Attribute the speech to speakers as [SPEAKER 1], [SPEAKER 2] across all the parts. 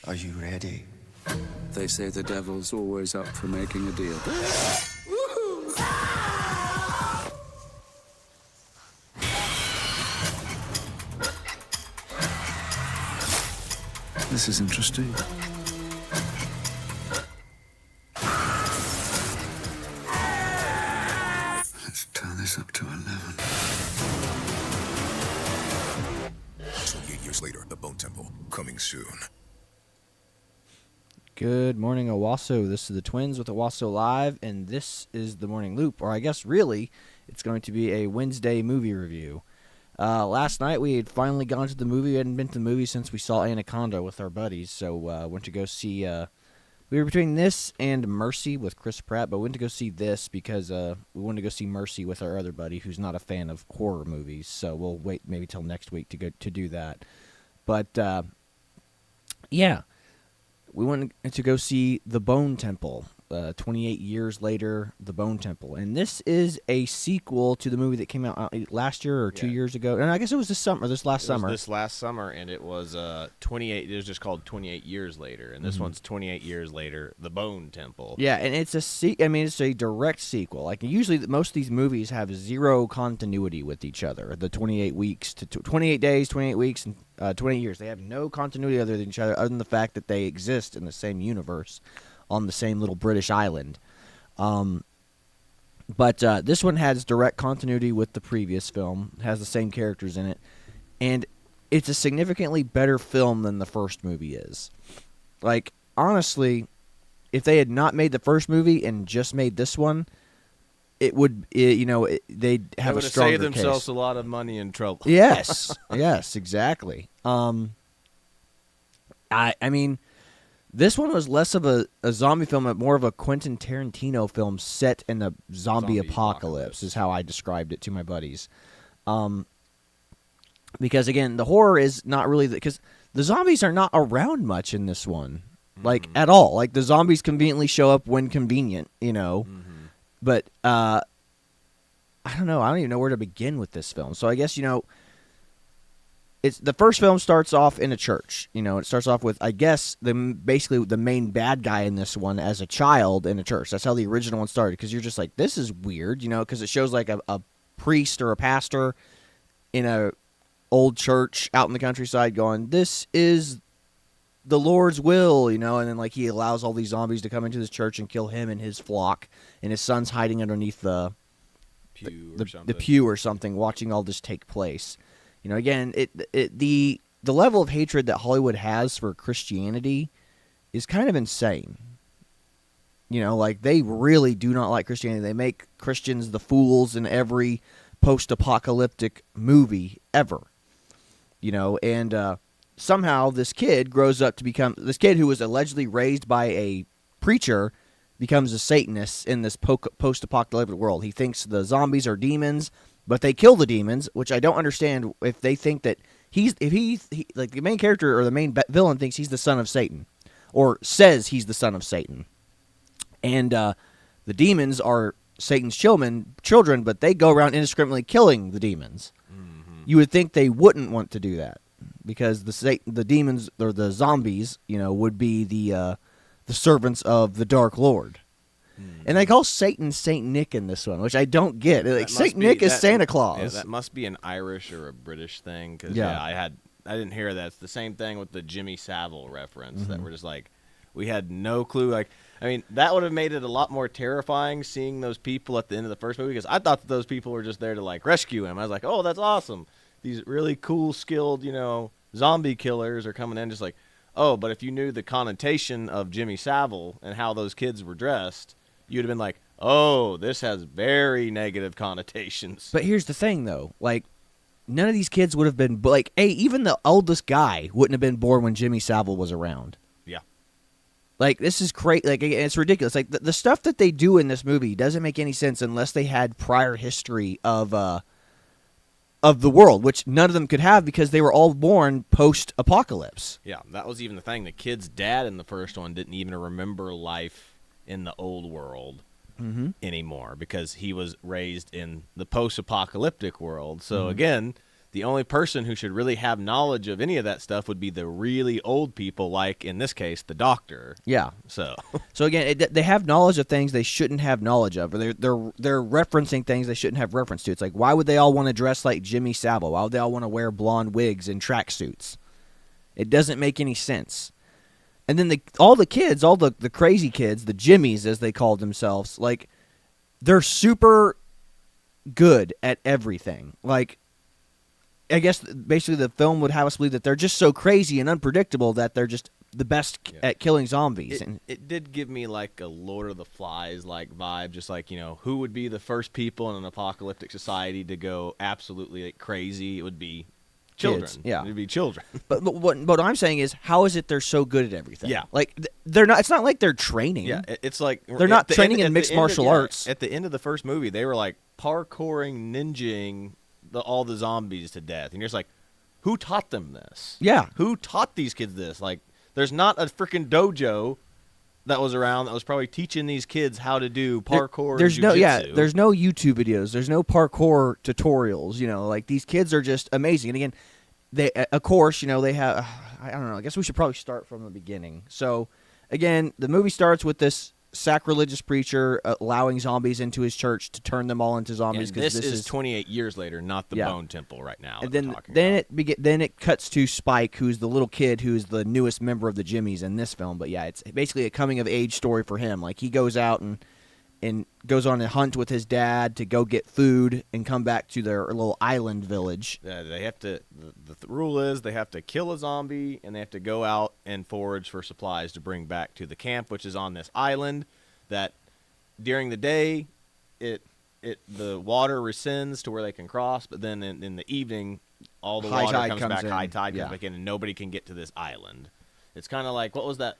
[SPEAKER 1] Are you ready?
[SPEAKER 2] They say the devil's always up for making a deal. This is interesting. Let's turn this up to 11.
[SPEAKER 3] 28 years later, the Bone Temple, coming soon.
[SPEAKER 4] Good morning, Owasso. This is the Twins with Owasso Live, and this is the Morning Loop, or I guess really it's going to be a Wednesday movie review. Last night we had finally gone to the movie. We hadn't been to the movie since we saw Anaconda with our buddies, so went to go see... we were between this and Mercy with Chris Pratt, but went to go see this because we wanted to go see Mercy with our other buddy who's not a fan of horror movies, so we'll wait maybe till next week to do that. But, yeah. We went to go see The Bone Temple, 28 years later, The Bone Temple. And this is a sequel to the movie that came out last year or 2 years ago. And I guess it was this summer, this last summer.
[SPEAKER 5] This last summer, and it was 28. It was just called 28 Years Later. And this one's 28 Years later, The Bone Temple.
[SPEAKER 4] Yeah, and it's it's a direct sequel. Like, usually most of these movies have zero continuity with each other. The 28 weeks to 28 days, 28 weeks, and 28 years. They have no continuity other than each other, other than the fact that they exist in the same universe on the same little British island. But this one has direct continuity with the previous film, has the same characters in it, and it's a significantly better film than the first movie is. Like, honestly, if they had not made the first movie and just made this one, they'd have a stronger
[SPEAKER 5] saved themselves
[SPEAKER 4] case.
[SPEAKER 5] a lot of money and trouble.
[SPEAKER 4] Yes, yes, exactly. I mean, this one was less of a zombie film, but more of a Quentin Tarantino film set in a zombie apocalypse, is how I described it to my buddies. Because, again, the horror is not really... Because the zombies are not around much in this one, like, at all. Like, the zombies conveniently show up when convenient, But, I don't know. I don't even know where to begin with this film. So I guess, it's the first film starts off in a church. It starts off with, I guess, basically the main bad guy in this one as a child in a church. That's how the original one started, because you're just like, this is weird, because it shows like a priest or a pastor in a old church out in the countryside going, this is the Lord's will, and then like he allows all these zombies to come into this church and kill him and his flock, and his son's hiding underneath the pew or something, watching all this take place. Again, the level of hatred that Hollywood has for Christianity is kind of insane. Like, they really do not like Christianity. They make Christians the fools in every post-apocalyptic movie ever. And somehow this kid grows up to become... This kid who was allegedly raised by a preacher becomes a Satanist in this post-apocalyptic world. He thinks the zombies are demons, but they kill the demons, which I don't understand if they think that like the main character or the main villain thinks he's the son of Satan, or says he's the son of Satan. And the demons are Satan's children, but they go around indiscriminately killing the demons. You would think they wouldn't want to do that, because the demons, or the zombies, would be the servants of the Dark Lord. And they call Satan Saint Nick in this one, which I don't get. Like, Saint Nick is Santa Claus.
[SPEAKER 5] Yeah, that must be an Irish or a British thing. Because I didn't hear that. It's the same thing with the Jimmy Savile reference that we're just like, we had no clue. Like, I mean, that would have made it a lot more terrifying seeing those people at the end of the first movie, because I thought that those people were just there to like rescue him. I was like, oh, that's awesome. These really cool, skilled, zombie killers are coming in, just like, oh, but if you knew the connotation of Jimmy Savile and how those kids were dressed, you'd have been like, oh, this has very negative connotations.
[SPEAKER 4] But here's the thing, though. Like, none of these kids would have been... Like, hey, even the oldest guy wouldn't have been born when Jimmy Savile was around. Yeah. Like, this is crazy. Like, it's ridiculous. Like, the stuff that they do in this movie doesn't make any sense unless they had prior history of the world, which none of them could have because they were all born post-apocalypse.
[SPEAKER 5] Yeah, that was even the thing. The kid's dad in the first one didn't even remember life in the old world anymore, because he was raised in the post-apocalyptic world. So again, the only person who should really have knowledge of any of that stuff would be the really old people, like in this case, the doctor.
[SPEAKER 4] Yeah.
[SPEAKER 5] So
[SPEAKER 4] again, they have knowledge of things they shouldn't have knowledge of, or they're referencing things they shouldn't have reference to. It's like, why would they all want to dress like Jimmy Savile? Why would they all want to wear blonde wigs and tracksuits? It doesn't make any sense. And then all the kids, all the crazy kids, the Jimmies as they called themselves, like, they're super good at everything. Like, I guess basically the film would have us believe that they're just so crazy and unpredictable that they're just the best at killing zombies.
[SPEAKER 5] It did give me like a Lord of the Flies like vibe, just like, who would be the first people in an apocalyptic society to go absolutely like crazy? It would be children.
[SPEAKER 4] Kids, yeah.
[SPEAKER 5] It would be children.
[SPEAKER 4] But what I'm saying is, how is it they're so good at everything?
[SPEAKER 5] Yeah.
[SPEAKER 4] Like, they're not. It's not like they're training.
[SPEAKER 5] Yeah, it's like
[SPEAKER 4] they're not training in mixed martial arts.
[SPEAKER 5] At the end of the first movie, they were like parkouring, ninjing all the zombies to death, and you're just like, who taught them this?
[SPEAKER 4] Yeah.
[SPEAKER 5] Who taught these kids this? Like, there's not a freaking dojo that was around that was probably teaching these kids how to do parkour.
[SPEAKER 4] There's
[SPEAKER 5] and jujitsu.
[SPEAKER 4] there's no YouTube videos. There's no parkour tutorials. Like, these kids are just amazing. And again, they of course they have. I don't know. I guess we should probably start from the beginning. So again, the movie starts with this sacrilegious preacher allowing zombies into his church to turn them all into zombies.
[SPEAKER 5] And this is 28 years later, not the Bone Temple right now.
[SPEAKER 4] And then it cuts to Spike, who's the little kid who's the newest member of the Jimmies in this film. But yeah, it's basically a coming of age story for him. Like, he goes out and goes on a hunt with his dad to go get food and come back to their little island village.
[SPEAKER 5] They have to. The rule is they have to kill a zombie and they have to go out and forage for supplies to bring back to the camp, which is on this island. That during the day, the water rescinds to where they can cross, but then in the evening, all the water comes back. High tide comes back in, and nobody can get to this island. It's kind of like, what was that?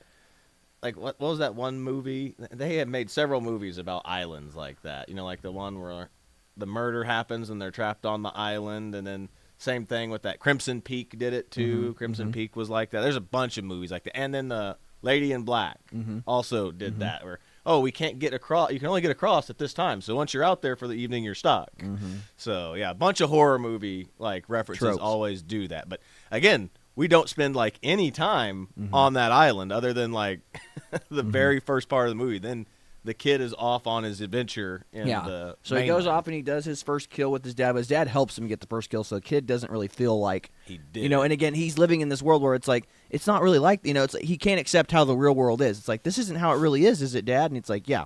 [SPEAKER 5] Like, what was that one movie? They have made several movies about islands like that. Like the one where the murder happens and they're trapped on the island, and then same thing with that. Crimson Peak did it too. Crimson Peak was like that. There's a bunch of movies like that. And then the Lady in Black also did that, where, we can't get across. You can only get across at this time. So once you're out there for the evening, you're stuck. So yeah, a bunch of horror movie like references
[SPEAKER 4] Tropes.
[SPEAKER 5] always do that. But again, we don't spend like any time on that island other than like the very first part of the movie. Then the kid is off on his adventure in the
[SPEAKER 4] So he goes off and he does his first kill with his dad, but his dad helps him get the first kill, so the kid doesn't really feel like
[SPEAKER 5] he did.
[SPEAKER 4] And again, he's living in this world where it's like, it's not really like, it's like he can't accept how the real world is. It's like, this isn't how it really is it, Dad? And it's like, yeah.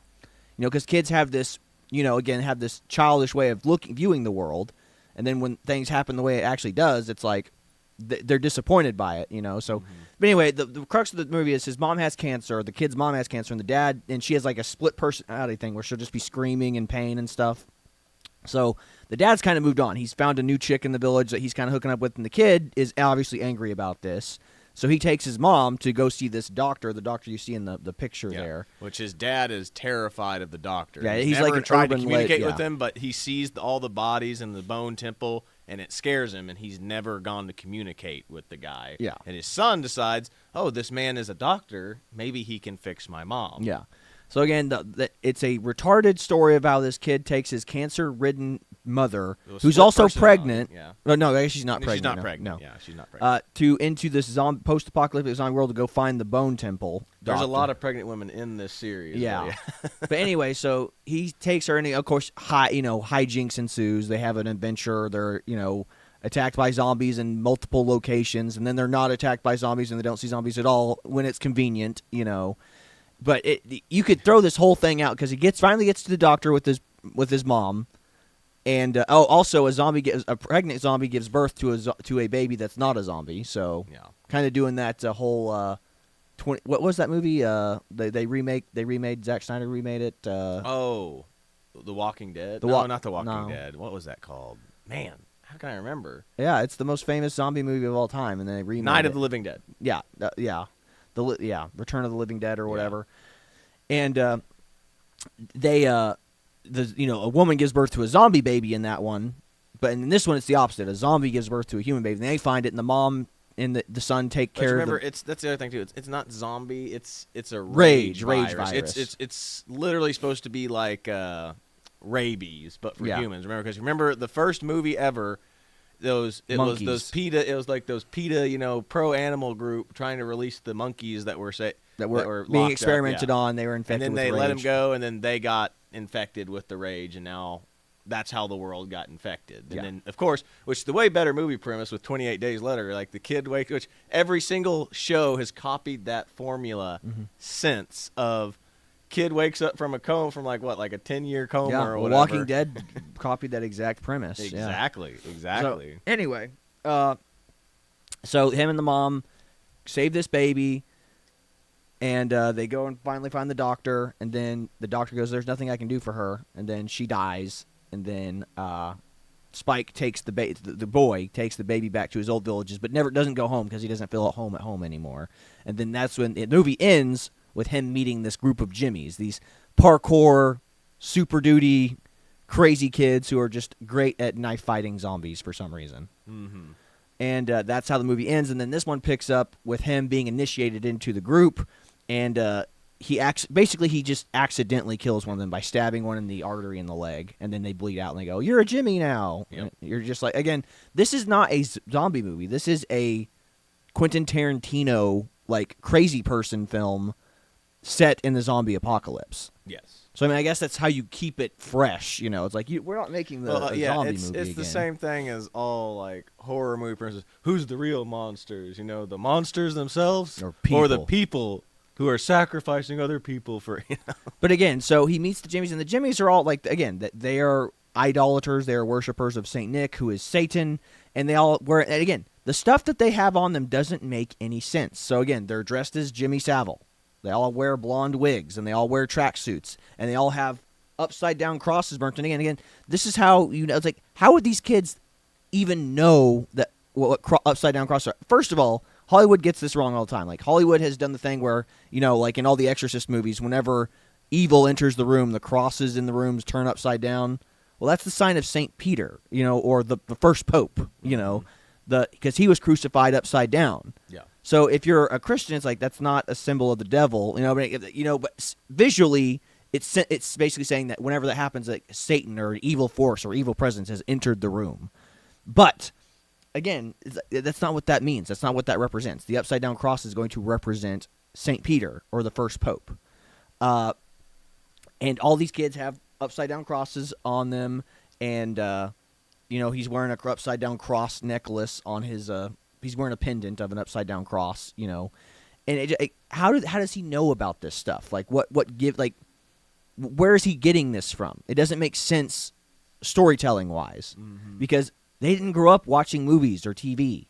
[SPEAKER 4] Because kids have this, again, have this childish way of viewing the world, and then when things happen the way it actually does, it's like they're disappointed by it, So, but anyway, the crux of the movie is his mom has cancer. The kid's mom has cancer, and the dad, and she has like a split personality thing where she'll just be screaming in pain and stuff. So the dad's kind of moved on. He's found a new chick in the village that he's kind of hooking up with, and the kid is obviously angry about this. So he takes his mom to go see this doctor, the doctor you see in the picture there.
[SPEAKER 5] Which his dad is terrified of the doctor.
[SPEAKER 4] Yeah,
[SPEAKER 5] he's
[SPEAKER 4] like
[SPEAKER 5] never
[SPEAKER 4] an
[SPEAKER 5] tried to
[SPEAKER 4] urban
[SPEAKER 5] communicate with him, but he sees all the bodies in the Bone Temple, and it scares him, and he's never gone to communicate with the guy.
[SPEAKER 4] Yeah.
[SPEAKER 5] And his son decides, this man is a doctor. Maybe he can fix my mom.
[SPEAKER 4] Yeah. So again, it's a retarded story of how this kid takes his cancer-ridden mother, who's also pregnant.
[SPEAKER 5] Yeah.
[SPEAKER 4] No, I guess she's not pregnant.
[SPEAKER 5] She's not pregnant.
[SPEAKER 4] No.
[SPEAKER 5] Yeah, she's not pregnant.
[SPEAKER 4] Into this post-apocalyptic zombie world to go find the Bone Temple.
[SPEAKER 5] There's a lot of pregnant women in this series.
[SPEAKER 4] Yeah. But anyway, so he takes her, and of course, hijinks ensues. They have an adventure. They're attacked by zombies in multiple locations, and then they're not attacked by zombies, and they don't see zombies at all when it's convenient. But you could throw this whole thing out because he finally gets to the doctor with his mom, and also a pregnant zombie gives birth to a baby that's not a zombie. So kind of doing that whole 20. What was that movie? They remade Zack Snyder remade it.
[SPEAKER 5] The Walking Dead. Not The Walking Dead. What was that called? Man, how can I remember?
[SPEAKER 4] Yeah, it's the most famous zombie movie of all time, and then they remade
[SPEAKER 5] Night of the Living Dead.
[SPEAKER 4] Yeah, Return of the Living Dead or whatever. Yeah. And a woman gives birth to a zombie baby in that one, but in this one it's the opposite. A zombie gives birth to a human baby, and they find it, and the mom and the son take care of it.
[SPEAKER 5] Remember, that's the other thing too. It's not zombie. It's a
[SPEAKER 4] rage
[SPEAKER 5] virus.
[SPEAKER 4] virus.
[SPEAKER 5] It's literally supposed to be like rabies, but for humans. Remember the first movie ever those PETA. It was like those PETA, pro animal group trying to release the monkeys that were
[SPEAKER 4] being experimented on. They were infected.
[SPEAKER 5] And then
[SPEAKER 4] with
[SPEAKER 5] they let
[SPEAKER 4] rage.
[SPEAKER 5] them go, and then they got infected with the rage, and now that's how the world got infected. And then, of course, which is the way better movie premise with 28 Days Later, like the kid which every single show has copied that formula since of kid wakes up from a coma from like a 10-year coma or whatever.
[SPEAKER 4] Walking Dead copied that exact premise.
[SPEAKER 5] Exactly.
[SPEAKER 4] So, anyway, so him and the mom save this baby, and they go and finally find the doctor, and then the doctor goes, "There's nothing I can do for her," and then she dies. And then Spike takes the boy takes the baby back to his old villages, but never doesn't go home because he doesn't feel at home anymore. And then that's when the movie ends with him meeting this group of Jimmies, these parkour, super duty, crazy kids who are just great at knife fighting zombies for some reason. Mm-hmm. And that's how the movie ends. And then this one picks up with him being initiated into the group, and he just accidentally kills one of them by stabbing one in the artery in the leg, and then they bleed out and they go, "You're a Jimmy now." Yep. You're just like, again, this is not a zombie movie. This is a Quentin Tarantino crazy person film set in the zombie apocalypse.
[SPEAKER 5] Yes.
[SPEAKER 4] So I guess that's how you keep it fresh. It's like we're not making the zombie movie
[SPEAKER 5] it's
[SPEAKER 4] again.
[SPEAKER 5] the same thing as all horror movie premises. Who's the real monsters? The monsters themselves or the people who are sacrificing other people for,
[SPEAKER 4] But again, so he meets the Jimmies, and the Jimmies are all they are idolaters, they are worshipers of Saint Nick, who is Satan, and they all and again, the stuff that they have on them doesn't make any sense. So again, they're dressed as Jimmy Savile. They all wear blonde wigs, and they all wear tracksuits, and they all have upside down crosses burnt. And again, this is how it's like, how would these kids even know that what upside down crosses are? First of all, Hollywood gets this wrong all the time. Hollywood has done the thing where, like in all the Exorcist movies, whenever evil enters the room, the crosses in the rooms turn upside down. Well, that's the sign of St. Peter, or the first pope, because he was crucified upside down. Yeah. So if you're a Christian, it's like that's not a symbol of the devil, but visually it's basically saying that whenever that happens, like Satan or an evil force or evil presence has entered the room. But again, that's not what that means. That's not what that represents. The upside-down cross is going to represent St. Peter or the first pope. And all these kids have upside-down crosses on them, and, he's wearing a upside-down cross necklace on his he's wearing a pendant of an upside-down cross, And how does he know about this stuff? Where is he getting this from? It doesn't make sense storytelling-wise, because they didn't grow up watching movies or TV.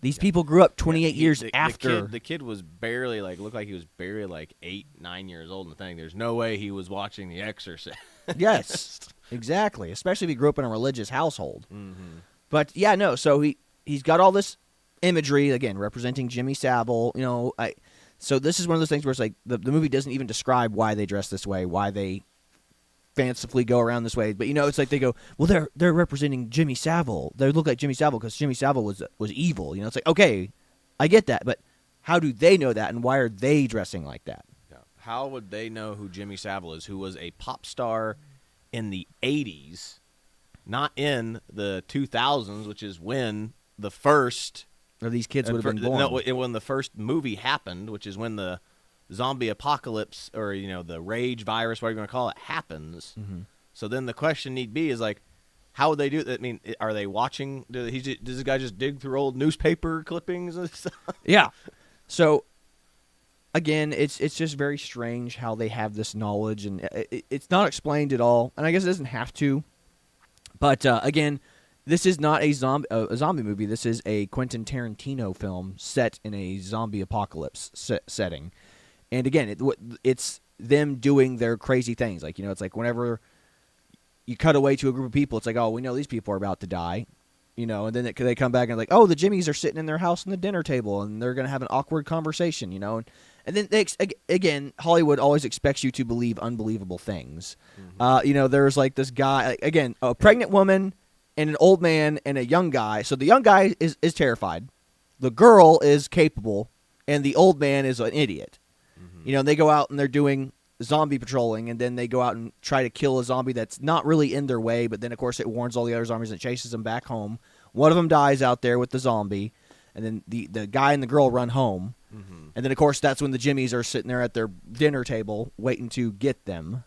[SPEAKER 4] These people grew up 28 years after.
[SPEAKER 5] The kid was barely, looked like he was barely 8, 9 years old in the thing. There's no way he was watching The Exorcist.
[SPEAKER 4] Yes, exactly. Especially if he grew up in a religious household. Mm-hmm. But, yeah, no, so he's got all this imagery, again, representing Jimmy Savile. So this is one of those things where it's like the movie doesn't even describe why they dress this way, why they fancifully go around this way, but it's like they go, well, they're representing Jimmy Savile. They look like Jimmy Savile because Jimmy Savile was evil. It's like, okay, I get that, but how do they know that, and why are they dressing like that?
[SPEAKER 5] Yeah. How would they know who Jimmy Savile is, who was a pop star in the 80s, not in the 2000s, which is when the first
[SPEAKER 4] or these kids would have been born.
[SPEAKER 5] No, when the first movie happened, which is when the zombie apocalypse or the rage virus, whatever you want to call it, happens. Mm-hmm. So then the question need be is how would they do it? I mean, are they watching? Does this guy just dig through old newspaper clippings and stuff?
[SPEAKER 4] Yeah. So again, it's just very strange how they have this knowledge, and it's not explained at all. And I guess it doesn't have to. But again, this is not a zombie movie. This is a Quentin Tarantino film set in a zombie apocalypse setting. And again, it's them doing their crazy things. It's like whenever you cut away to a group of people, it's like, oh, we know these people are about to die, and then they come back and like, oh, the Jimmies are sitting in their house on the dinner table, and they're going to have an awkward conversation, and then again, Hollywood always expects you to believe unbelievable things. Mm-hmm. There's this guy, again, a pregnant woman and an old man and a young guy. So the young guy is terrified. The girl is capable, and the old man is an idiot. Mm-hmm. They go out and they're doing zombie patrolling, and then they go out and try to kill a zombie that's not really in their way, but then, of course, it warns all the other zombies and chases them back home. One of them dies out there with the zombie, and then the guy and the girl run home. Mm-hmm. And then, of course, that's when the Jimmies are sitting there at their dinner table waiting to get them.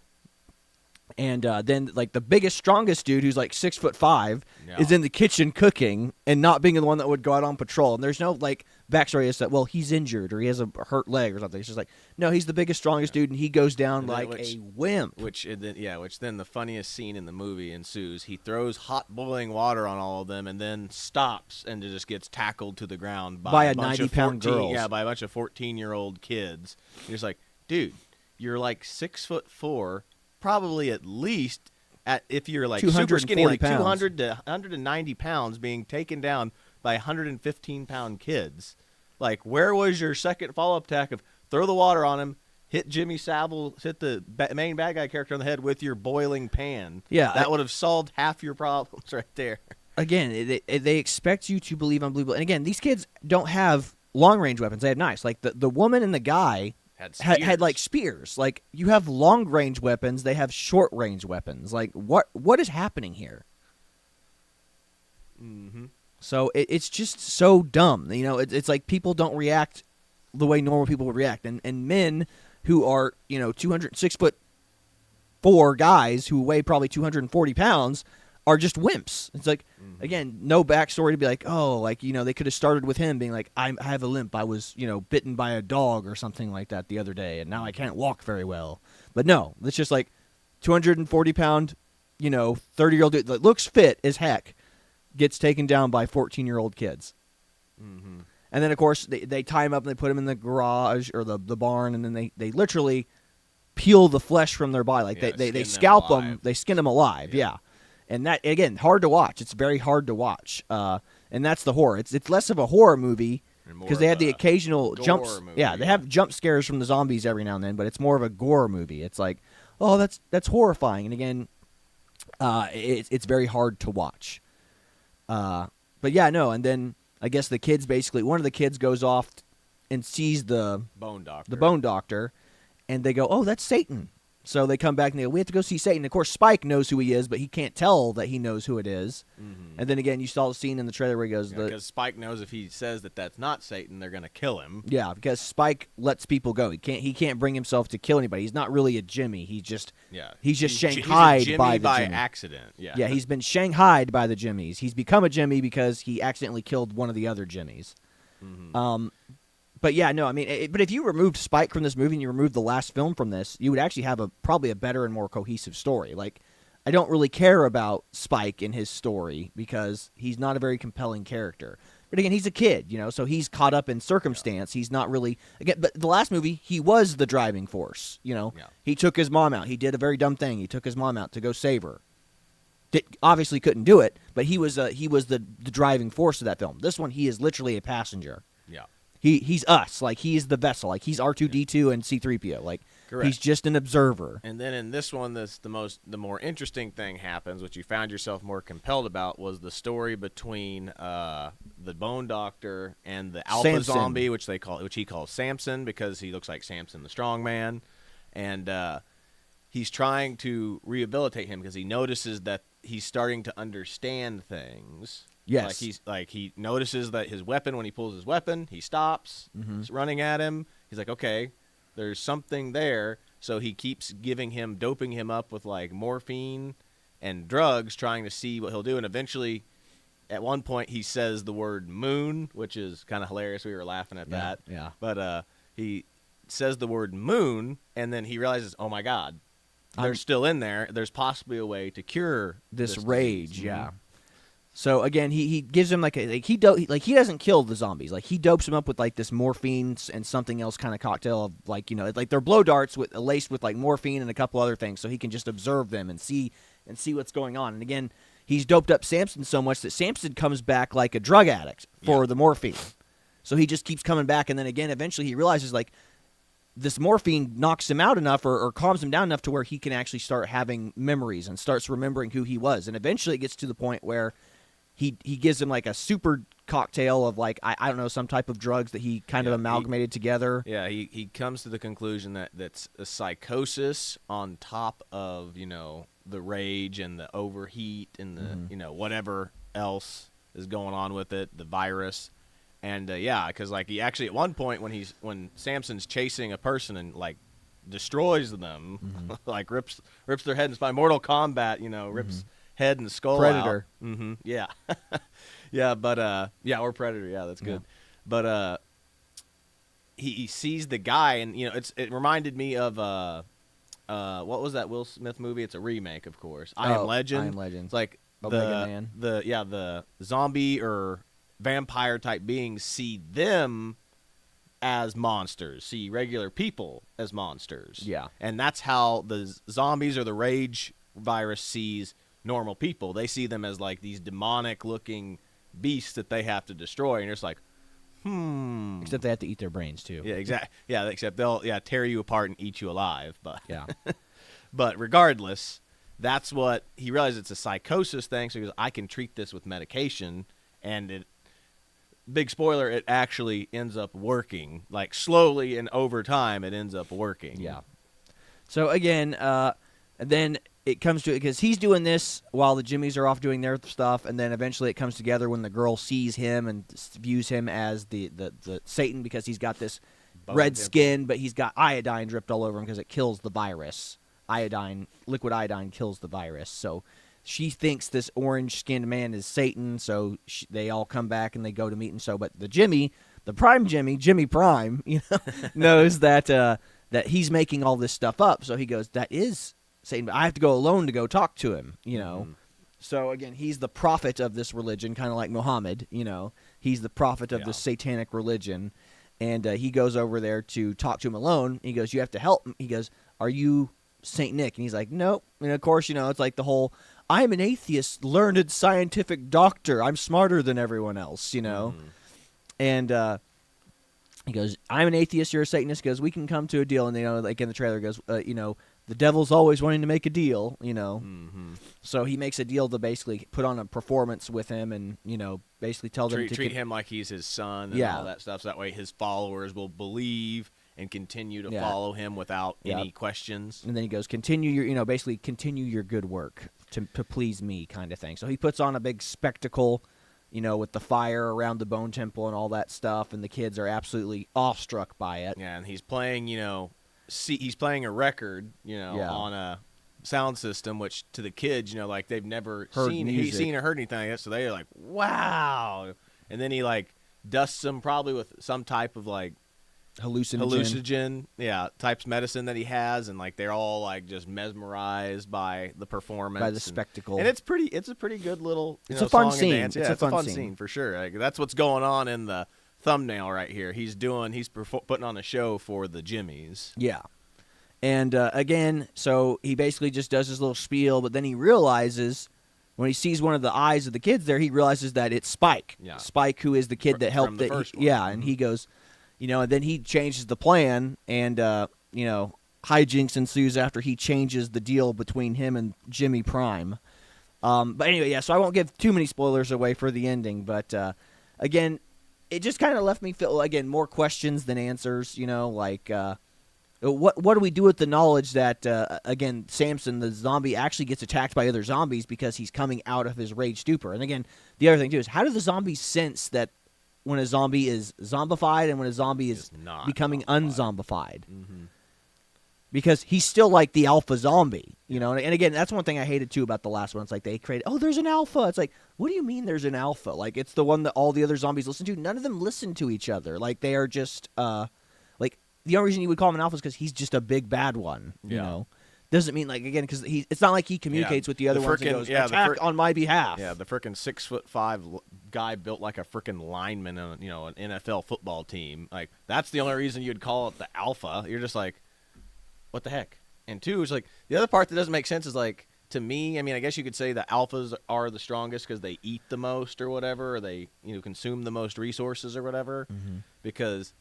[SPEAKER 4] And then, like, the biggest, strongest dude, who's like 6'5", is in the kitchen cooking and not being the one that would go out on patrol. And there's no like backstory as that. Well, he's injured or he has a hurt leg or something. It's just like, no, he's the biggest, strongest dude, and he goes down like a wimp.
[SPEAKER 5] Which then the funniest scene in the movie ensues. He throws hot boiling water on all of them and then stops and just gets tackled to the ground by a
[SPEAKER 4] 90-pound girl.
[SPEAKER 5] Yeah, by a bunch of 14-year-old kids. You're just like, dude, you're like 6'4". Probably at least if you're like super skinny, like 200 to 190 pounds, being taken down by 115-pound kids. Like, where was your second follow-up attack of throw the water on him, hit Jimmy Savile, hit the main bad guy character on the head with your boiling pan?
[SPEAKER 4] Yeah,
[SPEAKER 5] that would have solved half your problems right there.
[SPEAKER 4] Again, they expect you to believe unbelievable. And again, these kids don't have long-range weapons. They have knives. Like, the woman and the guy had like spears. Like, you have long range weapons, they have short range weapons. Like, what is happening here?
[SPEAKER 5] Mm-hmm.
[SPEAKER 4] So it's just so dumb. You know, it's like people don't react the way normal people would react, and men who are 6'4" guys who weigh probably 240 pounds are just wimps. It's like, again, no backstory to be like, oh, like, they could have started with him being like, I have a limp. I was, bitten by a dog or something like that the other day, and now I can't walk very well. But no, it's just like 240-pound, 30-year-old dude that looks fit as heck gets taken down by 14-year-old kids.
[SPEAKER 5] Mm-hmm.
[SPEAKER 4] And then, of course, they tie him up and they put him in the garage or the barn, and then they literally peel the flesh from their body. Like, they scalp them. They skin them alive, yeah. And that, again, hard to watch. It's very hard to watch. And that's the horror. It's less of a horror movie because they have the occasional jumps.
[SPEAKER 5] Movie,
[SPEAKER 4] they have jump scares from the zombies every now and then, but it's more of a gore movie. It's like, oh, that's horrifying. And again, it's very hard to watch. But yeah, no. And then I guess the kids one of the kids goes off and sees the
[SPEAKER 5] bone
[SPEAKER 4] doctor, and they go, oh, that's Satan. So they come back and they go, we have to go see Satan. Of course, Spike knows who he is, but he can't tell that he knows who it is. Mm-hmm. And then again, you saw the scene in the trailer where he goes,
[SPEAKER 5] because Spike knows if he says that that's not Satan, they're going to kill him.
[SPEAKER 4] Yeah, because Spike lets people go. He can't bring himself to kill anybody. He's not really a Jimmy. He's just shanghaied
[SPEAKER 5] he's a Jimmy
[SPEAKER 4] by the
[SPEAKER 5] by
[SPEAKER 4] Jimmy.
[SPEAKER 5] accident.
[SPEAKER 4] Yeah, he's been shanghaied by the Jimmies. He's become a Jimmy because he accidentally killed one of the other Jimmies. Mm-hmm. But yeah, no, I mean, but if you removed Spike from this movie and you removed the last film from this, you would actually have probably a better and more cohesive story. Like, I don't really care about Spike in his story because he's not a very compelling character. But again, he's a kid, so he's caught up in circumstance. He's not really but the last movie, he was the driving force. He took his mom out. He did a very dumb thing. He took his mom out to go save her. Obviously couldn't do it, but he was the driving force of that film. This one, he is literally a passenger.
[SPEAKER 5] Yeah.
[SPEAKER 4] He's us. Like, he's the vessel. Like, he's R2-D2 and C-3PO. Like,
[SPEAKER 5] correct.
[SPEAKER 4] He's just an observer.
[SPEAKER 5] And then in this one, the more interesting thing happens, which you found yourself more compelled about, was the story between the Bone Doctor and the Alpha
[SPEAKER 4] Samson.
[SPEAKER 5] Zombie, which he calls Samson because he looks like Samson the Strong Man, and he's trying to rehabilitate him because he notices that he's starting to understand things.
[SPEAKER 4] Yes.
[SPEAKER 5] He notices that his weapon, when he pulls his weapon, he stops.
[SPEAKER 4] Mm-hmm.
[SPEAKER 5] He's running at him. He's like, okay, there's something there. So he keeps doping him up with like morphine and drugs, trying to see what he'll do. And eventually, at one point, he says the word moon, which is kind of hilarious. We were laughing at that.
[SPEAKER 4] Yeah.
[SPEAKER 5] But he says the word moon, and then he realizes, oh my God, they're still in there. There's possibly a way to cure
[SPEAKER 4] this
[SPEAKER 5] disease.
[SPEAKER 4] rage. Yeah. So again, he gives him he doesn't kill the zombies. Like, he dopes them up with like this morphine and something else kind of cocktail of like like they're blow darts laced with like morphine and a couple other things, so he can just observe them and see what's going on. And again, he's doped up Samson so much that Samson comes back like a drug addict for the morphine. So he just keeps coming back, and then again, eventually he realizes like this morphine knocks him out enough or calms him down enough to where he can actually start having memories and starts remembering who he was. And eventually it gets to the point where he gives him like a super cocktail of like I don't know, some type of drugs that he kind of amalgamated together.
[SPEAKER 5] Yeah, he comes to the conclusion that that's a psychosis on top of, you know, the rage and the overheat and the you know, whatever else is going on with it, the virus. And yeah, because like he actually at one point when Samson's chasing a person and like destroys them, like rips their head and spine, Mortal Kombat, you know, rips head and skull
[SPEAKER 4] Predator.
[SPEAKER 5] out. Yeah, yeah, but yeah, or Predator. Yeah, that's good. But he sees the guy, and you know, it reminded me of what was that Will Smith movie? It's a remake, of course. I Am Legend.
[SPEAKER 4] I Am Legend.
[SPEAKER 5] It's like
[SPEAKER 4] Omega Man.
[SPEAKER 5] the zombie or vampire type beings see them as monsters, see regular people as monsters.
[SPEAKER 4] Yeah.
[SPEAKER 5] And that's how the zombies or the rage virus sees normal people. They see them as like these demonic looking beasts that they have to destroy, and it's like,
[SPEAKER 4] Except they have to eat their brains too.
[SPEAKER 5] yeah, exactly. Yeah, except they'll tear you apart and eat you alive. But
[SPEAKER 4] Yeah.
[SPEAKER 5] but regardless, that's what he realizes. It's a psychosis thing. So he goes, I can treat this with medication, and it. Big spoiler, it actually ends up working. Like, slowly and over time, it ends up working.
[SPEAKER 4] Yeah. So, again, then it comes to it because he's doing this while the Jimmies are off doing their stuff, and then eventually it comes together when the girl sees him and views him as the Satan because he's got this red skin, but he's got iodine dripped all over him because it kills the virus. Liquid iodine kills the virus. So she thinks this orange-skinned man is Satan, so they all come back and they go to meet him. So, but Jimmy Prime, you know, knows that that he's making all this stuff up. So he goes, "That is Satan, but I have to go alone to go talk to him." You know, so again, he's the prophet of this religion, kind of like Muhammad. You know, he's the prophet of this satanic religion, and he goes over there to talk to him alone. He goes, "You have to help him." He goes, "Are you Saint Nick?" And he's like, "Nope." And of course, you know, it's like the whole, I'm an atheist, learned scientific doctor. I'm smarter than everyone else, you know. And he goes, I'm an atheist, you're a Satanist. He goes, we can come to a deal. And, you know, like in the trailer, goes, you know, the devil's always wanting to make a deal, you know. So he makes a deal to basically put on a performance with him and, you know, basically tell them to
[SPEAKER 5] treat him like he's his son and all that stuff. So that way his followers will believe and continue to follow him without any questions.
[SPEAKER 4] And then he goes, continue your good work to please me, kind of thing. So he puts on a big spectacle, you know, with the fire around the Bone Temple and all that stuff, and the kids are absolutely awestruck by it.
[SPEAKER 5] Yeah, and he's playing, you know, he's playing a record, you know, on a sound system, which to the kids, you know, like they've never seen or heard anything like that, so they're like, wow. And then he like dusts them probably with some type of like hallucinogen types medicine that he has, and like they're all like just mesmerized by the performance,
[SPEAKER 4] by the spectacle,
[SPEAKER 5] and it's a pretty good little
[SPEAKER 4] it's a fun scene.
[SPEAKER 5] It's a fun scene for sure. Like, that's what's going on in the thumbnail right here. He's putting on a show for the Jimmies.
[SPEAKER 4] Yeah. And again, so he basically just does his little spiel, but then he realizes when he sees one of the eyes of the kids there, he realizes that it's Spike.
[SPEAKER 5] Yeah.
[SPEAKER 4] Spike, who is the kid that helped
[SPEAKER 5] the first one.
[SPEAKER 4] Yeah, and he goes, you know, and then he changes the plan, and, you know, hijinks ensues after he changes the deal between him and Jimmy Prime. But anyway, yeah, so I won't give too many spoilers away for the ending, but, again, it just kind of left me feel, again, more questions than answers, you know, like, what do we do with the knowledge that, again, Samson, the zombie, actually gets attacked by other zombies because he's coming out of his rage stupor? And again, the other thing, too, is how do the zombies sense that when a zombie is zombified and when a zombie is
[SPEAKER 5] not
[SPEAKER 4] becoming
[SPEAKER 5] zombified.
[SPEAKER 4] unzombified? Because he's still like the alpha zombie, you know? And again, that's one thing I hated, too, about the last one. It's like they created, there's an alpha. It's like, what do you mean there's an alpha? Like, it's the one that all the other zombies listen to. None of them listen to each other. Like, they are just, like, the only reason you would call him an alpha is because he's just a big bad one, you know? Doesn't mean, like, again, because it's not like he communicates with the other ones and goes, attack on my behalf.
[SPEAKER 5] Yeah, the frickin' 6'5" guy built like a frickin' lineman on, you know, an NFL football team. Like, that's the only reason you'd call it the alpha. You're just like, what the heck? And two, is like, the other part that doesn't make sense is like, to me, I mean, I guess you could say the alphas are the strongest because they eat the most or whatever, or they, you know, consume the most resources or whatever. Because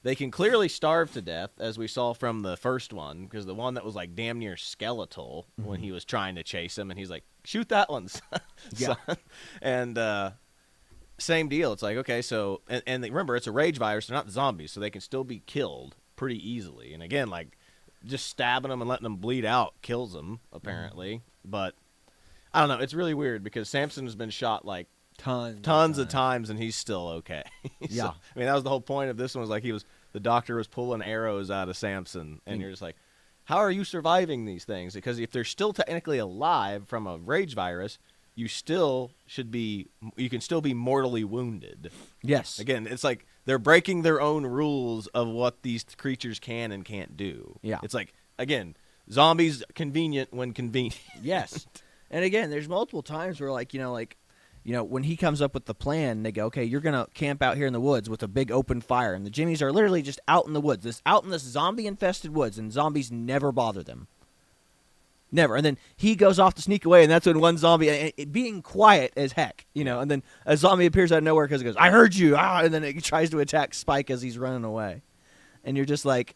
[SPEAKER 5] they can clearly starve to death, as we saw from the first one, because the one that was like damn near skeletal when he was trying to chase him, and he's like, shoot that one, son.
[SPEAKER 4] Yeah.
[SPEAKER 5] And same deal. It's like, okay, so, and remember, it's a rage virus, they're not zombies, so they can still be killed pretty easily. And again, like, just stabbing them and letting them bleed out kills them, apparently. But, I don't know, it's really weird, because Samson has been shot, like, tons of times, and he's still okay.
[SPEAKER 4] Yeah.
[SPEAKER 5] So, I mean, that was the whole point of this one, was like the doctor was pulling arrows out of Samson, and you're just like, how are you surviving these things? Because if they're still technically alive from a rage virus, you can still be mortally wounded.
[SPEAKER 4] Yes.
[SPEAKER 5] Again, it's like they're breaking their own rules of what these creatures can and can't do.
[SPEAKER 4] Yeah.
[SPEAKER 5] It's like, again, zombies convenient when convenient.
[SPEAKER 4] Yes. And again, there's multiple times where, like, when he comes up with the plan, they go, okay, you're going to camp out here in the woods with a big open fire. And the Jimmies are literally just out in the woods, out in this zombie-infested woods, and zombies never bother them. Never. And then he goes off to sneak away, and that's when one zombie, being quiet as heck, and then a zombie appears out of nowhere because it goes, I heard you, and then it tries to attack Spike as he's running away. And you're just like,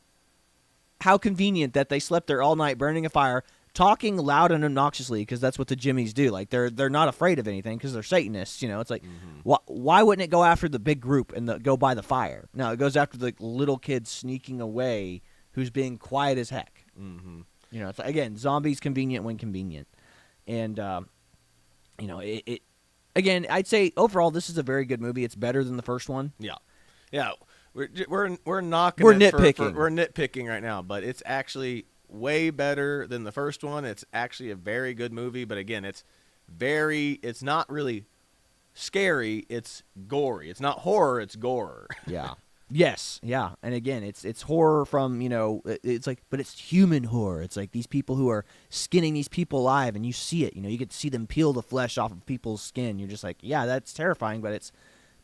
[SPEAKER 4] how convenient that they slept there all night burning a fire, talking loud and obnoxiously, because that's what the Jimmies do. Like, they're not afraid of anything because they're Satanists, It's like, why wouldn't it go after the big group and go by the fire? No, it goes after the little kid sneaking away who's being quiet as heck.
[SPEAKER 5] Mm-hmm.
[SPEAKER 4] It's like, again, zombies convenient when convenient. And, it again, I'd say overall this is a very good movie. It's better than the first one.
[SPEAKER 5] Yeah. Yeah. We're knocking
[SPEAKER 4] We're
[SPEAKER 5] it
[SPEAKER 4] nitpicking.
[SPEAKER 5] we're nitpicking right now, but it's actually way better than the first one. It's actually a very good movie, but again, it's not really scary, it's gory. It's not horror, it's gore.
[SPEAKER 4] Yeah. Yes, yeah. And again, it's horror from, it's like, but it's human horror. It's like these people who are skinning these people alive, and you see it, you get to see them peel the flesh off of people's skin. You're just like, yeah, that's terrifying, but it's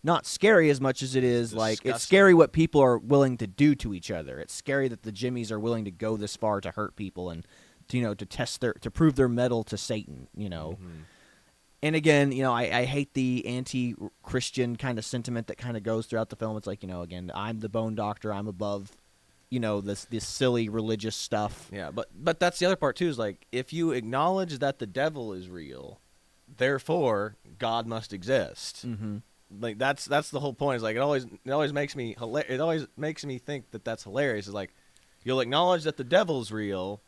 [SPEAKER 4] not scary as much as it is like, it's scary what people are willing to do to each other. It's scary that the Jimmies are willing to go this far to hurt people and to to prove their mettle to Satan,
[SPEAKER 5] Mm-hmm.
[SPEAKER 4] And again, I hate the anti-Christian kind of sentiment that kind of goes throughout the film. It's like, again, I'm the bone doctor. I'm above, this silly religious stuff.
[SPEAKER 5] Yeah, but that's the other part too. Is like, if you acknowledge that the devil is real, therefore God must exist.
[SPEAKER 4] Mm-hmm.
[SPEAKER 5] Like that's the whole point. Is like it always makes me it always makes me think that that's hilarious. Is like, you'll acknowledge that the devil's real,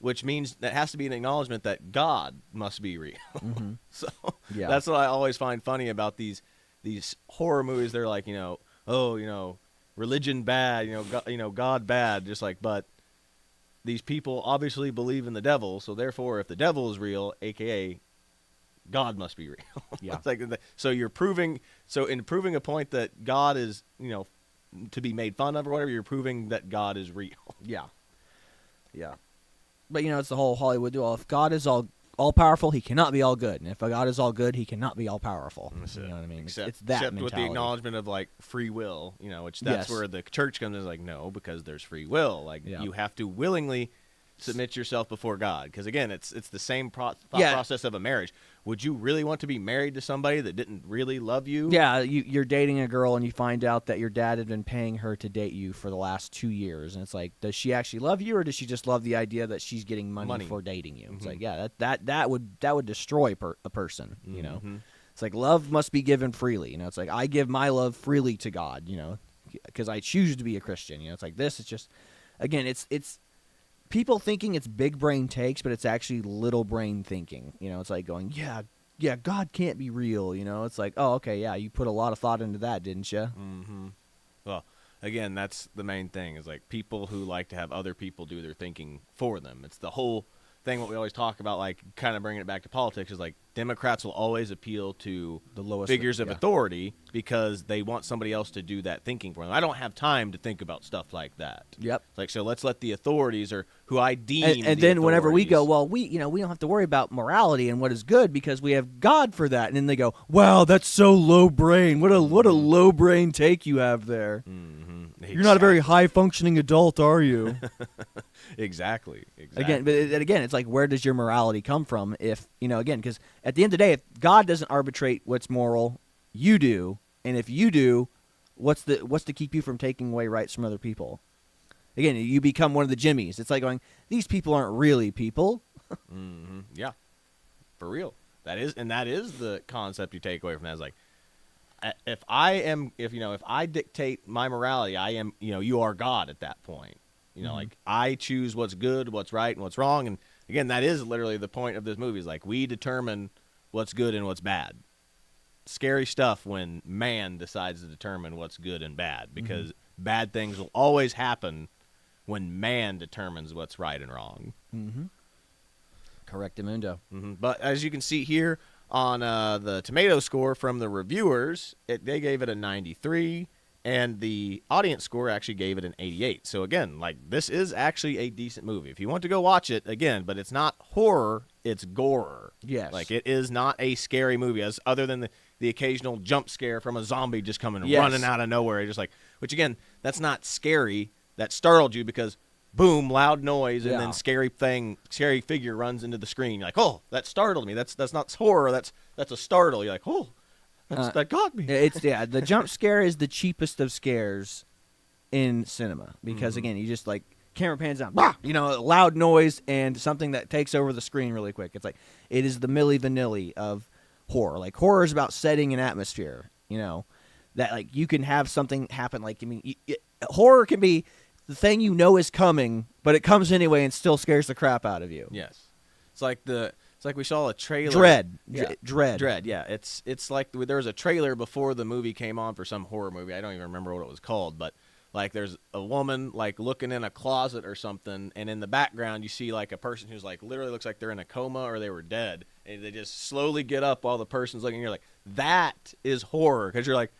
[SPEAKER 5] which means that has to be an acknowledgement that God must be real.
[SPEAKER 4] Mm-hmm.
[SPEAKER 5] So
[SPEAKER 4] yeah.
[SPEAKER 5] That's what I always find funny about these horror movies. They're like, religion bad, God bad. Just like, but these people obviously believe in the devil, so therefore, if the devil is real, aka God must be real.
[SPEAKER 4] Yeah.
[SPEAKER 5] It's like, so in proving a point that God is, to be made fun of or whatever, you're proving that God is real.
[SPEAKER 4] Yeah. Yeah. But, it's the whole Hollywood duel. If God is all powerful, he cannot be all good. And if God is all good, he cannot be all powerful.
[SPEAKER 5] That's
[SPEAKER 4] You
[SPEAKER 5] it.
[SPEAKER 4] know what I mean?
[SPEAKER 5] Except
[SPEAKER 4] it's that mentality.
[SPEAKER 5] with the acknowledgement of, like, free will, which that's where the church comes in, is like, no, because there's free will. Like, you have to willingly submit yourself before God. Because, again, it's the same thought process of a marriage. Would you really want to be married to somebody that didn't really love you?
[SPEAKER 4] Yeah, you're dating a girl and you find out that your dad had been paying her to date you for the last 2 years, and it's like, does she actually love you, or does she just love the idea that she's getting money. For dating you? It's like, yeah, that would destroy a person.
[SPEAKER 5] Mm-hmm.
[SPEAKER 4] It's like, love must be given freely. It's like, I give my love freely to God. Because I choose to be a Christian. It's like this. It's just, again, it's people thinking it's big brain takes, but it's actually little brain thinking. It's like going, yeah, God can't be real. It's like, oh, okay, yeah, you put a lot of thought into that, didn't you?
[SPEAKER 5] Mm-hmm. Well, again, that's the main thing, is like people who like to have other people do their thinking for them. It's the whole thing what we always talk about, like kind of bringing it back to politics, is like Democrats will always appeal to
[SPEAKER 4] the lowest
[SPEAKER 5] figures of authority because they want somebody else to do that thinking for them. I don't have time to think about stuff like that.
[SPEAKER 4] Yep.
[SPEAKER 5] It's like, so let's let the authorities, or who I deem
[SPEAKER 4] and then whenever we go, well, we don't have to worry about morality and what is good because we have God for that. And then they go, wow, that's so low brain. What a low brain take you have there.
[SPEAKER 5] Mm-hmm.
[SPEAKER 4] You're not a very high functioning adult, are you?
[SPEAKER 5] Exactly.
[SPEAKER 4] Again, it's like, where does your morality come from? If again, because at the end of the day, if God doesn't arbitrate what's moral, you do, and if you do, What's to keep you from taking away rights from other people? Again, you become one of the Jimmies. It's like going, these people aren't really people.
[SPEAKER 5] Mm-hmm. Yeah, for real. That is the concept you take away from that. Is like, if I dictate my morality, I am, you are God at that point. Like I choose what's good, what's right, and what's wrong. And again, that is literally the point of this movie. Is like we determine what's good and what's bad. Scary stuff when man decides to determine what's good and bad, because bad things will always happen when man determines what's right and wrong.
[SPEAKER 4] Mm-hmm. Correctamundo.
[SPEAKER 5] Mm-hmm. But as you can see here on the tomato score from the reviewers, they gave it a 93, and the audience score actually gave it an 88. So again, like, this is actually a decent movie. If you want to go watch it, again, but it's not horror, it's gore.
[SPEAKER 4] Yes.
[SPEAKER 5] Like, it is not a scary movie, as other than the occasional jump scare from a zombie just coming running out of nowhere. Just like, which again, that's not scary. That startled you because boom, loud noise, and then scary figure runs into the screen. You're like, oh, that startled me. That's not horror. That's a startle. You're like, oh, that got me.
[SPEAKER 4] The jump scare is the cheapest of scares in cinema because again, you just like camera pans down, bah! Loud noise and something that takes over the screen really quick. It's like it is the Milli Vanilli of horror. Like horror is about setting an atmosphere. That like you can have something happen. Like horror can be the thing is coming, but it comes anyway and still scares the crap out of you.
[SPEAKER 5] Yes, it's like we saw a trailer.
[SPEAKER 4] Dread.
[SPEAKER 5] Yeah, it's like there was a trailer before the movie came on for some horror movie. I don't even remember what it was called, but like there's a woman like looking in a closet or something, and in the background you see like a person who's like literally looks like they're in a coma or they were dead, and they just slowly get up while the person's looking. You're like, that is horror, because you're like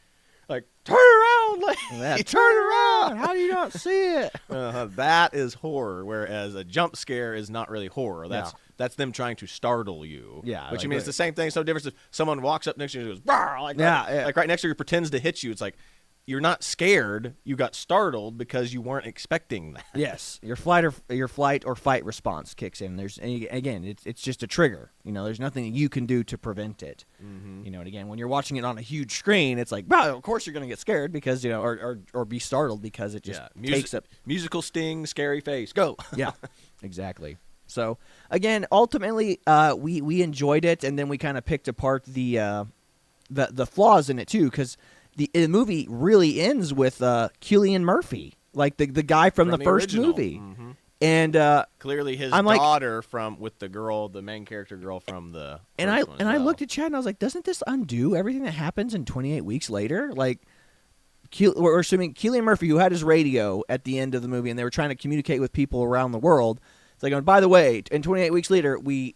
[SPEAKER 5] turn around, like
[SPEAKER 4] turn around. How do you not see it?
[SPEAKER 5] That is horror, whereas a jump scare is not really horror. That's them trying to startle you.
[SPEAKER 4] Yeah,
[SPEAKER 5] which it's the same thing. So different if someone walks up next to you and goes, like right next to you, pretends to hit you. It's like you're not scared. You got startled because you weren't expecting that.
[SPEAKER 4] Yes, your flight or fight response kicks in. It's just a trigger. There's nothing you can do to prevent it. Mm-hmm. And again, when you're watching it on a huge screen, it's like, well, of course you're going to get scared because or be startled because it just takes up
[SPEAKER 5] musical sting, scary face, go.
[SPEAKER 4] Yeah, exactly. So again, ultimately, we enjoyed it, and then we kind of picked apart the flaws in it too, because the movie really ends with Cillian Murphy, like the guy from the first
[SPEAKER 5] original
[SPEAKER 4] movie,
[SPEAKER 5] and clearly his daughter with the main character girl from the.
[SPEAKER 4] And I looked at Chad and I was like, doesn't this undo everything that happens in 28 weeks later? Like, we're assuming Cillian Murphy, who had his radio at the end of the movie, and they were trying to communicate with people around the world. It's like, by the way, in 28 weeks later, we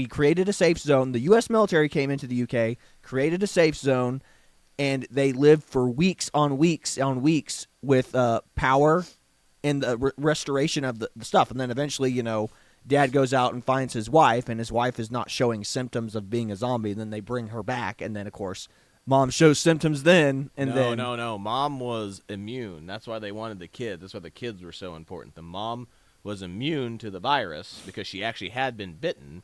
[SPEAKER 4] created a safe zone. The U.S. military came into the U.K., created a safe zone, and they lived for weeks on weeks on weeks with power and the restoration of the stuff. And then eventually, Dad goes out and finds his wife, and his wife is not showing symptoms of being a zombie. And then they bring her back, and then, of course, Mom shows symptoms then. And
[SPEAKER 5] No. Mom was immune. That's why they wanted the kids. That's why the kids were so important. The mom was immune to the virus because she actually had been bitten.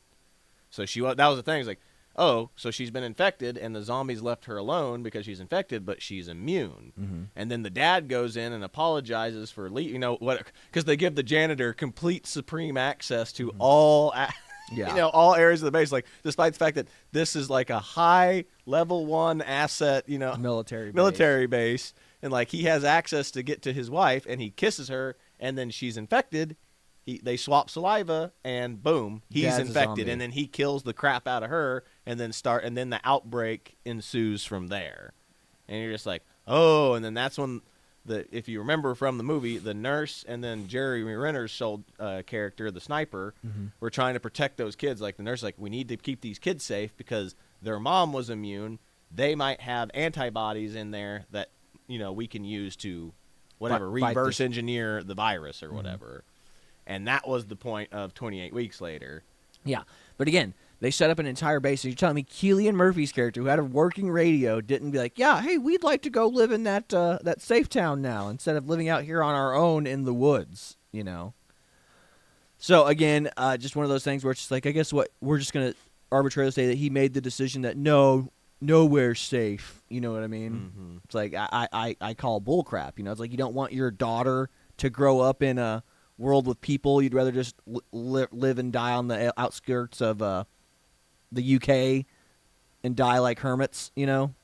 [SPEAKER 5] So that was the thing. It's like, oh, so she's been infected, and the zombies left her alone because she's infected, but she's immune. Mm-hmm. And then the dad goes in and apologizes for because they give the janitor complete supreme access to all areas of the base. Like, despite the fact that this is like a high level 1 asset, military base, and like he has access to get to his wife, and he kisses her, and then she's infected. They swap saliva, and boom, he's infected, and then he kills the crap out of her, and then the outbreak ensues from there. And you're just like, oh, and then that's when if you remember from the movie, the nurse and then Jeremy Renner's character, the sniper, were trying to protect those kids. Like, the nurse, like, we need to keep these kids safe because their mom was immune. They might have antibodies in there that we can use to reverse engineer the virus or whatever. And that was the point of 28 weeks later.
[SPEAKER 4] Yeah. But again, they set up an entire base. So you're telling me Cillian Murphy's character, who had a working radio, didn't be like, yeah, hey, we'd like to go live in that safe town now instead of living out here on our own in the woods, So, again, just one of those things where it's just like, I guess we're just going to arbitrarily say that he made the decision that, no, nowhere's safe. You know what I mean? It's like I call bull crap. You know, it's like you don't want your daughter to grow up in a world with people. You'd rather just live and die on the outskirts of the UK and die like hermits. You know,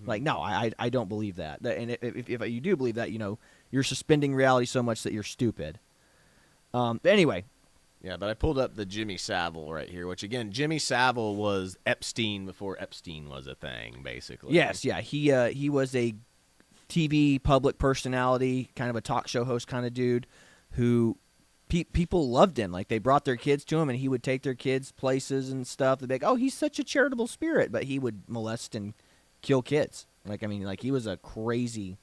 [SPEAKER 4] like no, I don't believe that. And if you do believe that, you know, you're suspending reality so much that you're stupid. But anyway.
[SPEAKER 5] Yeah, but I pulled up the Jimmy Savile right here, which, again, Jimmy Savile was Epstein before Epstein was a thing, basically.
[SPEAKER 4] Yes, yeah. He was a TV public personality, kind of a talk show host kind of dude who people loved him. Like, they brought their kids to him, and he would take their kids places and stuff. They'd be like, oh, he's such a charitable spirit. But he would molest and kill kids. Like, I mean, like, he was a crazy,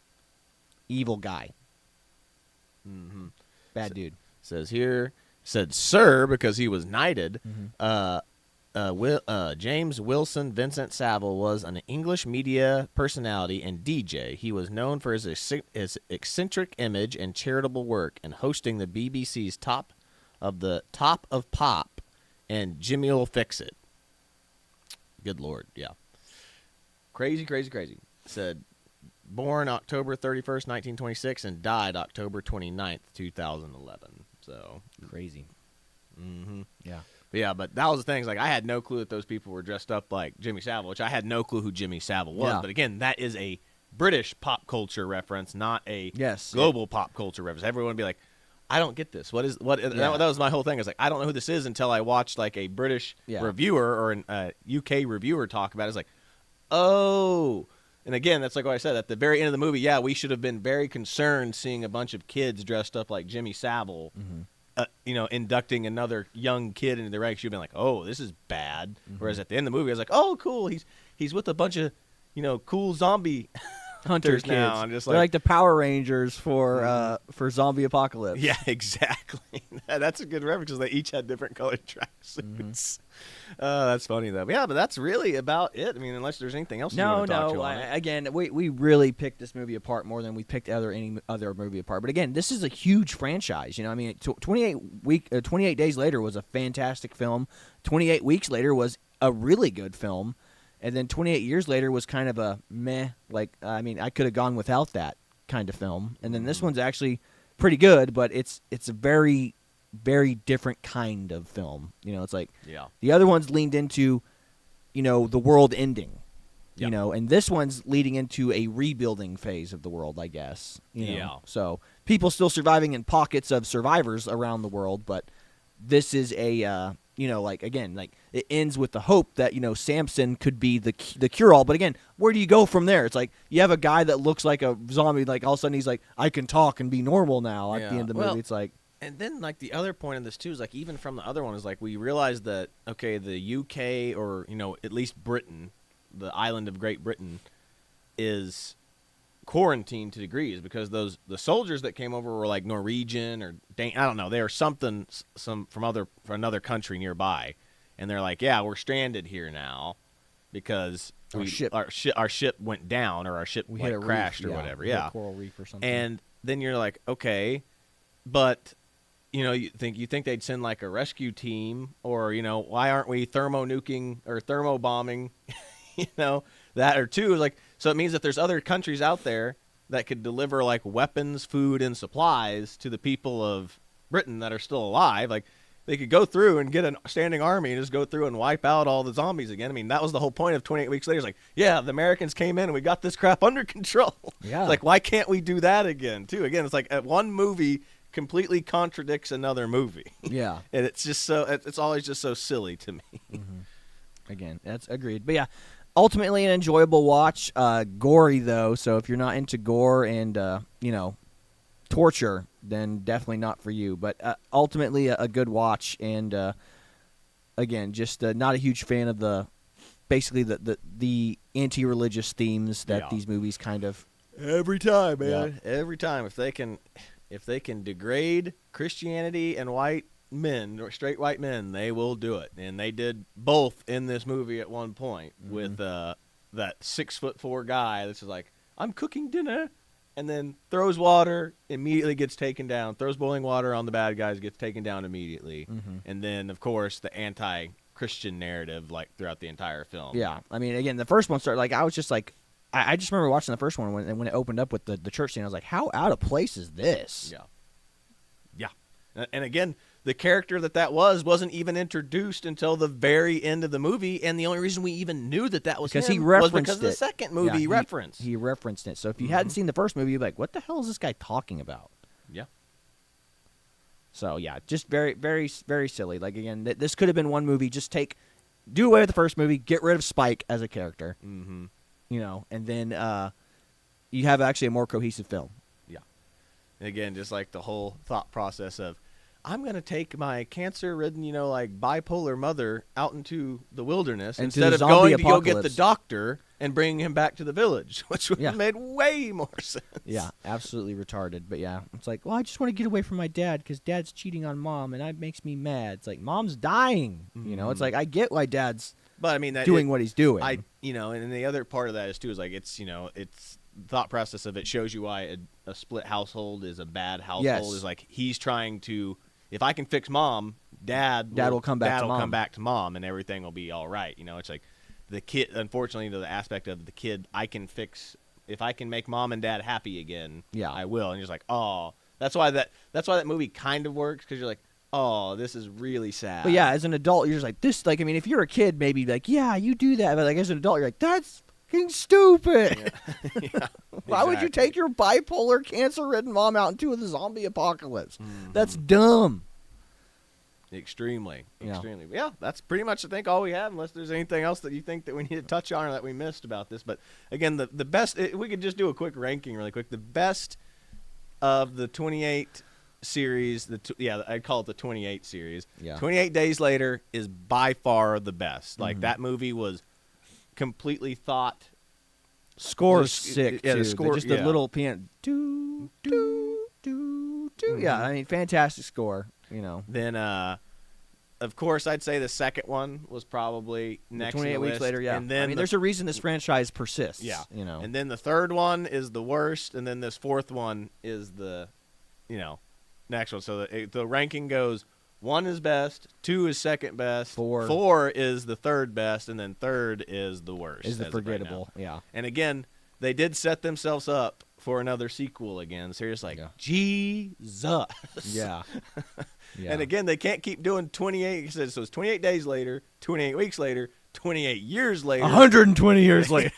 [SPEAKER 4] evil guy. Bad dude.
[SPEAKER 5] Says here... said sir because he was knighted. James Wilson Vincent Savile was an English media personality and DJ. He was known for his eccentric image and charitable work, and hosting the BBC's Top of Pop and Jimmy'll Fix It. Good Lord, yeah. Crazy. Said born October 31st, 1926, and died October 29th, 2011. So
[SPEAKER 4] Crazy. Yeah.
[SPEAKER 5] But yeah, but that was the thing. Like, I had no clue that those people were dressed up like Jimmy Savile, which I had no clue who Jimmy Savile was.
[SPEAKER 4] Yeah.
[SPEAKER 5] But again, that is a British pop culture reference, not a
[SPEAKER 4] Yes.
[SPEAKER 5] global pop culture reference. Everyone would be like, I don't get this. What? That was my whole thing. I was like, I don't know who this is until I watched like a British reviewer or a UK reviewer talk about it. It's like, oh. And again, that's like what I said at the very end of the movie. Yeah, we should have been very concerned seeing a bunch of kids dressed up like Jimmy Savile, inducting another young kid into the ranks. You'd been like, oh, this is bad. Whereas at the end of the movie, I was like, oh, cool. He's with a bunch of, cool zombie
[SPEAKER 4] Hunter
[SPEAKER 5] kids now.
[SPEAKER 4] kids.
[SPEAKER 5] I'm just
[SPEAKER 4] They're like the Power Rangers for zombie apocalypse.
[SPEAKER 5] Yeah, exactly. That's a good reference because they each had different colored tracksuits. That's funny though. Yeah, but that's really about it. I mean, unless there's anything else you want to talk to on it.
[SPEAKER 4] Again, we really picked this movie apart more than we picked any other movie apart. But again, this is a huge franchise. You know, I mean, 28 Days Later was a fantastic film. 28 Weeks Later was a really good film. And then 28 Years Later was kind of a meh. Like, I mean, I could have gone without that kind of film. And then this one's actually pretty good, but it's a very, very different kind of film. You know, it's like the other one's leaned into, the world ending. You know, and this one's leading into a rebuilding phase of the world, I guess. You know? So people still surviving in pockets of survivors around the world, but this is a it ends with the hope that, Samson could be the cure-all. But again, where do you go from there? It's like you have a guy that looks like a zombie, like all of a sudden he's like, I can talk and be normal now at the end of the movie. It's like...
[SPEAKER 5] And then, like, the other point of this, too, is, like, even from the other one is, like, we realize that, okay, the UK or, at least Britain, the island of Great Britain, is quarantined to degrees because the soldiers that came over were, like, Norwegian or I don't know. They are from another country nearby. And they're like, yeah, we're stranded here now because our ship went down or our ship crashed or whatever. Yeah.
[SPEAKER 4] Coral reef or something.
[SPEAKER 5] And then you're like, okay, but... you think they'd send like a rescue team or, why aren't we thermonuking or thermobombing, that or two? Like, so it means that there's other countries out there that could deliver like weapons, food, and supplies to the people of Britain that are still alive. Like, they could go through and get a standing army and just go through and wipe out all the zombies again. I mean, that was the whole point of 28 Weeks Later. It's like, yeah, the Americans came in and we got this crap under control.
[SPEAKER 4] Yeah.
[SPEAKER 5] Like, why can't we do that again, too? Again, it's like one movie completely contradicts another movie.
[SPEAKER 4] Yeah.
[SPEAKER 5] And it's just it's always just so silly to me.
[SPEAKER 4] Again, that's agreed. But yeah, ultimately an enjoyable watch. Gory though, so if you're not into gore and torture, then definitely not for you. But ultimately a good watch, and again, just not a huge fan of the anti-religious themes that these movies kind of
[SPEAKER 5] every time, man. Yeah. Every time if they can degrade Christianity and white men, or straight white men, they will do it. And they did both in this movie at one point with that 6'4" guy that's just like, I'm cooking dinner, and then throws water, immediately gets taken down, throws boiling water on the bad guys, gets taken down immediately. And then, of course, the Christian narrative like throughout the entire film.
[SPEAKER 4] Yeah, I mean, again, the first one started like I was just like, I just remember watching the first one when it opened up with the church scene. I was like, how out of place is this?
[SPEAKER 5] Yeah. And again, the character that wasn't even introduced until the very end of the movie, and the only reason we even knew that was
[SPEAKER 4] because
[SPEAKER 5] him
[SPEAKER 4] he referenced
[SPEAKER 5] was because
[SPEAKER 4] it.
[SPEAKER 5] of the second movie
[SPEAKER 4] he
[SPEAKER 5] reference.
[SPEAKER 4] He referenced it. So if you hadn't seen the first movie, you'd be like, what the hell is this guy talking about?
[SPEAKER 5] Yeah.
[SPEAKER 4] So yeah, just very, very, very silly. Like again, this could have been one movie. Just do away with the first movie, get rid of Spike as a character, and then you have actually a more cohesive film.
[SPEAKER 5] Yeah. And again, just like the whole thought process of, I'm going to take my cancer-ridden, like bipolar mother out into the wilderness instead of going to go get the doctor and bringing him back to the village, which would have made way more sense.
[SPEAKER 4] Yeah, absolutely retarded. But yeah, it's like, well, I just want to get away from my dad because dad's cheating on mom, and that makes me mad. It's like, mom's dying. It's like, I get why dad's doing what he's doing.
[SPEAKER 5] And the other part of that is, too, is like, it's thought process of it shows you why a split household is a bad household.
[SPEAKER 4] Yes.
[SPEAKER 5] Is like, he's trying to, if I can fix mom, dad will come back to mom, and everything will be all right. It's like the kid, unfortunately, the aspect of the kid, if I can make mom and dad happy again, I will. And you're just like, oh, that's why that movie kind of works, because you're like, oh, this is really sad.
[SPEAKER 4] But yeah, as an adult, you're just like, this, like, I mean, if you're a kid, maybe like, yeah, you do that. But like, as an adult, you're like, that's fucking stupid.
[SPEAKER 5] Yeah,
[SPEAKER 4] Why would you take your bipolar, cancer-ridden mom out into the zombie apocalypse? That's dumb.
[SPEAKER 5] Extremely. Yeah, that's pretty much, I think, all we have, unless there's anything else that you think that we need to touch on or that we missed about this. But again, the best, we could just do a quick ranking really quick. The best of the 28 series, I'd call it the 28 series.
[SPEAKER 4] Yeah.
[SPEAKER 5] 28 Days Later is by far the best. Like, that movie was completely thought.
[SPEAKER 4] Score's sick,
[SPEAKER 5] yeah,
[SPEAKER 4] too.
[SPEAKER 5] the score,
[SPEAKER 4] Just the little piano. Do, do, do, do. Yeah, I mean, fantastic score,
[SPEAKER 5] Then, of course, I'd say the second one was probably next
[SPEAKER 4] 28 weeks
[SPEAKER 5] list.
[SPEAKER 4] later, yeah.
[SPEAKER 5] And then
[SPEAKER 4] there's a reason this franchise persists.
[SPEAKER 5] Yeah.
[SPEAKER 4] And
[SPEAKER 5] then the third one is the worst, and then this fourth one is the, next one. So the ranking goes, 1 is best, 2 is second best, 4 is the third best, and then third is the worst.
[SPEAKER 4] Is the forgettable, yeah.
[SPEAKER 5] And again, they did set themselves up for another sequel again. So you're just like, Jesus.
[SPEAKER 4] Yeah. Yeah.
[SPEAKER 5] And again, they can't keep doing 28. So it's 28 days later, 28 weeks later, 28 years later.
[SPEAKER 4] 120 years later.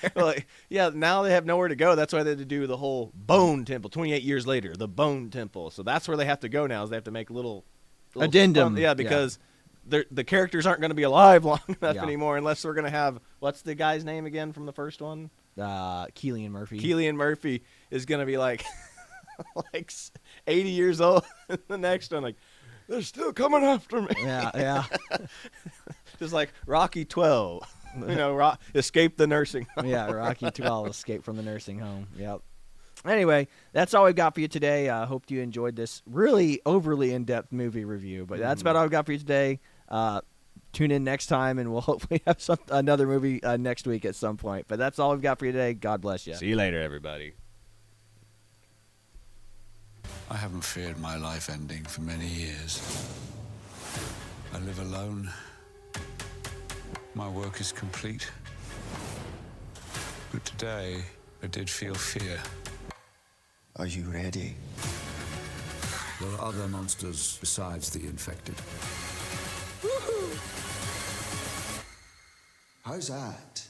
[SPEAKER 5] Now they have nowhere to go. That's why they had to do the whole Bone Temple. 28 years later, the Bone Temple. So that's where they have to go now, is they have to make little
[SPEAKER 4] addendum.
[SPEAKER 5] Because the characters aren't going to be alive long enough anymore, unless we're going to have, what's the guy's name again from the first one?
[SPEAKER 4] Cillian Murphy.
[SPEAKER 5] Cillian Murphy is going to be like 80 years old in the next one. Like, they're still coming after me.
[SPEAKER 4] Yeah.
[SPEAKER 5] Just like Rocky 12. Escape the nursing home.
[SPEAKER 4] Yeah, Rocky 12, escape from the nursing home. Yep. Anyway, that's all we've got for you today. I hope you enjoyed this really overly in-depth movie review, but that's about all we've got for you today. Tune in next time, and we'll hopefully have another movie next week at some point. But that's all we've got for you today. God bless you.
[SPEAKER 5] See you later, everybody.
[SPEAKER 2] I haven't feared my life ending for many years. I live alone. My work is complete. But today, I did feel fear.
[SPEAKER 1] Are you ready?
[SPEAKER 2] There are other monsters besides the infected.
[SPEAKER 1] How's that?